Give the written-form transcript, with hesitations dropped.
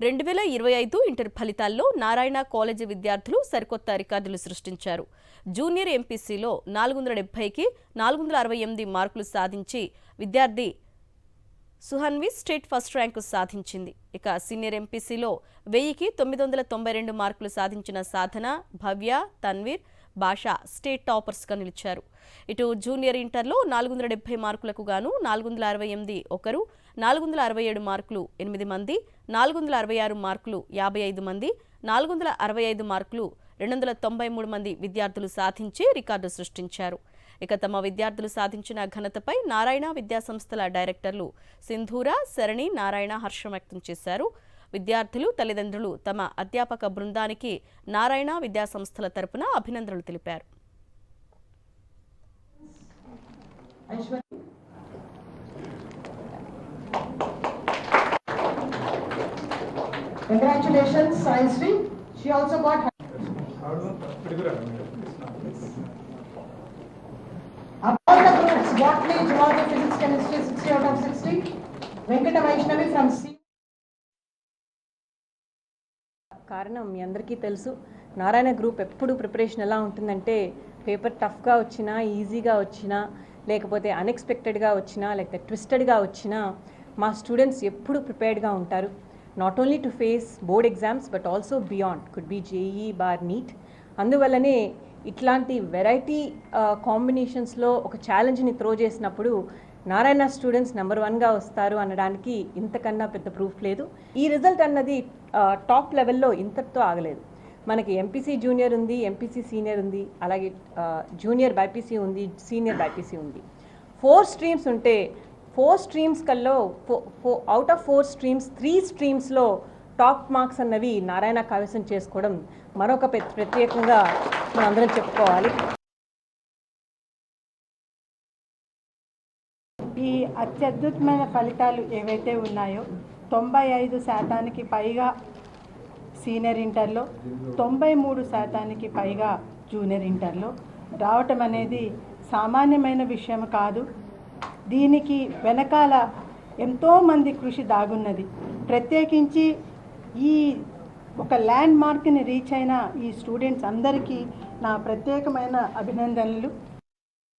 2025 inter ఫలితాల్లో Narayana college విద్యార్థులు సరికొత్త రికార్డులు సృష్టించారు. జూనియర్ ఎంపీసీలో 470కి 468 మార్కులు సాధించి విద్యార్థి సుహన్వి స్టేట్ ఫస్ట్ ర్యాంకు సాధించింది. ఇక సీనియర్ ఎంపీసీలో 1000కి 992 మార్కులు సాధించిన సాధన, భవ్య, తన్వీర్, భాష స్టేట్ టాపర్స్గా నిలిచారు. ఇటు జూనియర్ ఇంటర్లో 470 మార్కులకు గాను 468 ఒకరు, 467 మార్కులు 8 మంది, 466 మార్కులు 55 మంది, 465 మార్కులు 293 మంది విద్యార్థులు సాధించి రికార్డు సృష్టించారు. ఇక తమ విద్యార్థులు సాధించిన ఘనతపై నారాయణ విద్యాసంస్థల డైరెక్టర్లు సింధూర, శరణి, నారాయణ హర్షం వ్యక్తం చేశారు. విద్యార్థులు, తల్లిదండ్రులు తమ అధ్యాపక బృందానికి నారాయణ విద్యాసంస్థల తరపున అభినందనలు తెలిపారు. Congratulations, Science. She also got all the groups, botany, geology, physics, chemistry, 60 out of 60. Venkata Vaishnavi from C. కారణం మీ అందరికీ తెలుసు. నారాయణ గ్రూప్ ఎప్పుడు ప్రిపరేషన్ ఎలా ఉంటుందంటే పేపర్ టఫ్గా వచ్చినా, ఈజీగా వచ్చినా, లేకపోతే అన్ఎక్స్పెక్టెడ్గా వచ్చినా, లేకపోతే ట్విస్టెడ్గా వచ్చినా మా స్టూడెంట్స్ ఎప్పుడు ప్రిపేర్డ్గా ఉంటారు. Not only to face board exams but also beyond, could be JEE bar NEET. అందువల్లనే ఇట్లాంటి వెరైటీ కాంబినేషన్స్లో ఒక ఛాలెంజ్ని త్రో చేసినప్పుడు నారాయణ స్టూడెంట్స్ నెంబర్ 1గా వస్తారు అనడానికి ఇంతకన్నా పెద్ద ప్రూఫ్ లేదు. ఈ రిజల్ట్ అన్నది టాప్ లెవెల్లో ఇంతటితో ఆగలేదు. మనకి ఎంపీసీ జూనియర్ ఉంది, ఎంపీసీ సీనియర్ ఉంది, అలాగే జూనియర్ బైపీసీ ఉంది, సీనియర్ బైపీసీ ఉంది. 4 స్ట్రీమ్స్ ఉంటే 4 స్ట్రీమ్స్ కల్లో అవుట్ ఆఫ్ 4 స్ట్రీమ్స్ 3 స్ట్రీమ్స్లో టాప్ మార్క్స్ అన్నవి నారాయణ కైవసం చేసుకోవడం మరొక ప్రత్యేకంగా మనందరం చెప్పుకోవాలి. ఈ అత్యద్భుతమైన ఫలితాలు ఏవైతే ఉన్నాయో 95% పైగా సీనియర్ ఇంటర్లో, 93% పైగా జూనియర్ ఇంటర్లో రావటం అనేది సామాన్యమైన విషయం కాదు. దీనికి వెనకాల ఎంతోమంది కృషి దాగున్నది. ప్రత్యేకించి ఈ ఒక ల్యాండ్ మార్క్ని రీచ్ అయిన ఈ స్టూడెంట్స్ అందరికీ నా ప్రత్యేకమైన అభినందనలు.